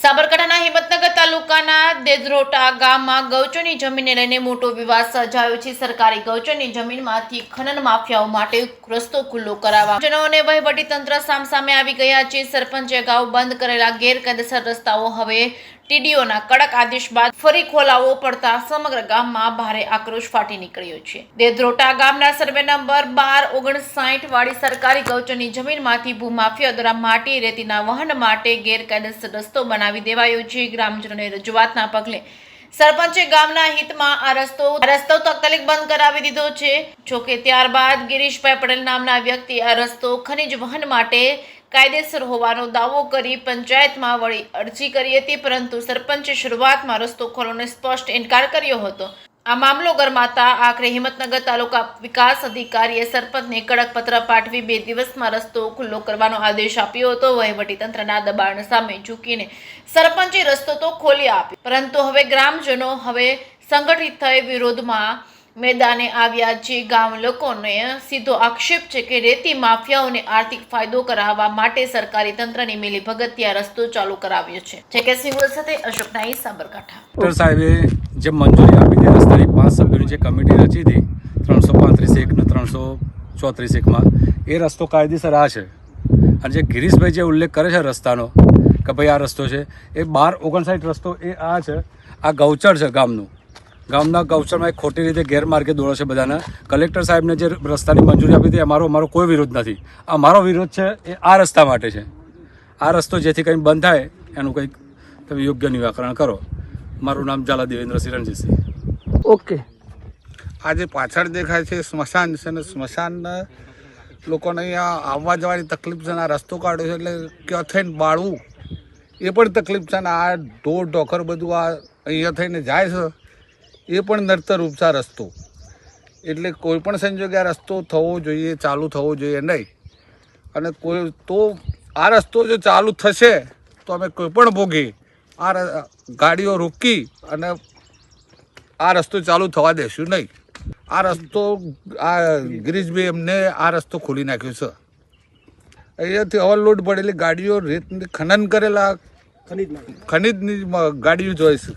સાબરકાંઠાના હિંમતનગર તાલુકાના દેદરોટા ગામમાં ગૌચરની જમીનને લઈને મોટો વિવાદ સર્જાયો છે। સરકારી ગૌચરની જમીનમાંથી ખનન માફિયાઓ માટે રસ્તો ખુલ્લો કરાવવા જનોને વહીવટી તંત્ર સામસામે આવી ગયા છે। સરપંચે અગાઉ બંધ કરેલા ગેરકાયદેસર રસ્તાઓ હવે ટીડીઓના કડક આદેશ બાદ ફરી ખોલાવવો પડતા સમગ્ર ગામમાં ભારે આક્રોશ ફાટી નીકળ્યો છે। દેદરોટા ગામના સર્વે નંબર 1259 વાળી સરકારી ગૌચરની જમીનમાંથી ભૂમાફિયા દ્વારા માટી રેતીના વહન માટે ગેરકાયદેસર રસ્તો બનાવી દેવાયો છે। ગ્રામજનોની રજૂઆતના પગલે સરપંચે ગામના હિતમાં આ રસ્તો તાત્કાલિક બંધ કરાવી દીધો છે। જોકે ત્યારબાદ ગિરીશભાઈ પટેલ નામના વ્યક્તિ આ રસ્તો ખનીજ વહન માટે કાયદેસર હોવાનો દાવો કરી પંચાયતમાં વળી અરજી કરી હતી, પરંતુ સરપંચે શરૂઆતમાં રસ્તો ખોલવાનો સ્પષ્ટ ઇનકાર કર્યો હતો। આ મામલો ગરમાતા આખરે હિંમતનગર તાલુકા વિકાસ અધિકારીએ સરપંચને કડક પત્ર પાઠવી 2 દિવસમાં રસ્તો ખુલ્લો કરવાનો આદેશ આપ્યો હતો। વહીવટીતંત્રના દબાણ સામે ઝૂકીને સરપંચે રસ્તો તો ખોલી આપ્યો, પરંતુ હવે ગ્રામજનો હવે સંગઠિત થઈ વિરોધમાં મેદાને આવ્યા છે। ગામ લોકોને સીધો આક્ષેપ છે કે રેતી માફિયાઓને આર્થિક ફાયદો કરાવવા માટે સરકારી તંત્રની મિલીભગતથી આ રસ્તો ચાલુ કરાવ્યો છે। કે સિંગલ સાથે અશોક નાઈ, સાબરકાંઠા। ડોક્ટર સાહેબે જે મંજૂરી આપી હતી રસ્તાની 5 સભ્યોની જે કમિટી રચી હતી 335 ને 334 માં, એ રસ્તો કાયદેસર આ છે। અને જે ગિરીશભાઈ જે ઉલ્લેખ કરે છે રસ્તાનો કે ભાઈ આ રસ્તો છે, એ 1259 રસ્તો એ આ છે। આ ગૌચર છે ગામના ગૌચરમાં ખોટી રીતે ગેરમાર્ગે દોડે છે બધાને। કલેક્ટર સાહેબને જે રસ્તાની મંજૂરી આપી હતી અમારો કોઈ વિરોધ નથી। અમારો વિરોધ છે એ આ રસ્તા માટે છે। આ રસ્તો જેથી કંઈ બંધ થાય એનું કંઈક તમે યોગ્ય નિરાકરણ કરો। મારું નામ ઝાલા દેવેન્દ્રસિંહ રણજીતસિંહ। ઓકે, આજે પાછળ દેખાય છે સ્મશાન છે ને સ્મશાનના લોકોને અહીંયા આવવા જવાની તકલીફ છે ને આ રસ્તો કાઢ્યો છે એટલે ક્યાં થઈને બાળવું એ પણ તકલીફ છે ને આ ઢોર ઢોકર બધું આ અહીંયા થઈને જાય છે એ પણ નડતરરૂપ છે આ રસ્તો। એટલે કોઈ પણ સંજોગે આ રસ્તો થવો જોઈએ, ચાલુ થવો જોઈએ નહીં। અને કોઈ તો આ રસ્તો જો ચાલુ થશે તો અમે કોઈ પણ ભોગી આ ગાડીઓ રોકી અને આ રસ્તો ચાલુ થવા દેશું નહીં। આ રસ્તો આ ગિરીશભાઈ એમને આ રસ્તો ખોલી નાખ્યો છે। અહીંયાથી ઓવરલોડ પડેલી ગાડીઓ રેતની ખનન કરેલા ખનીજની ગાડીઓ જોઈ છે।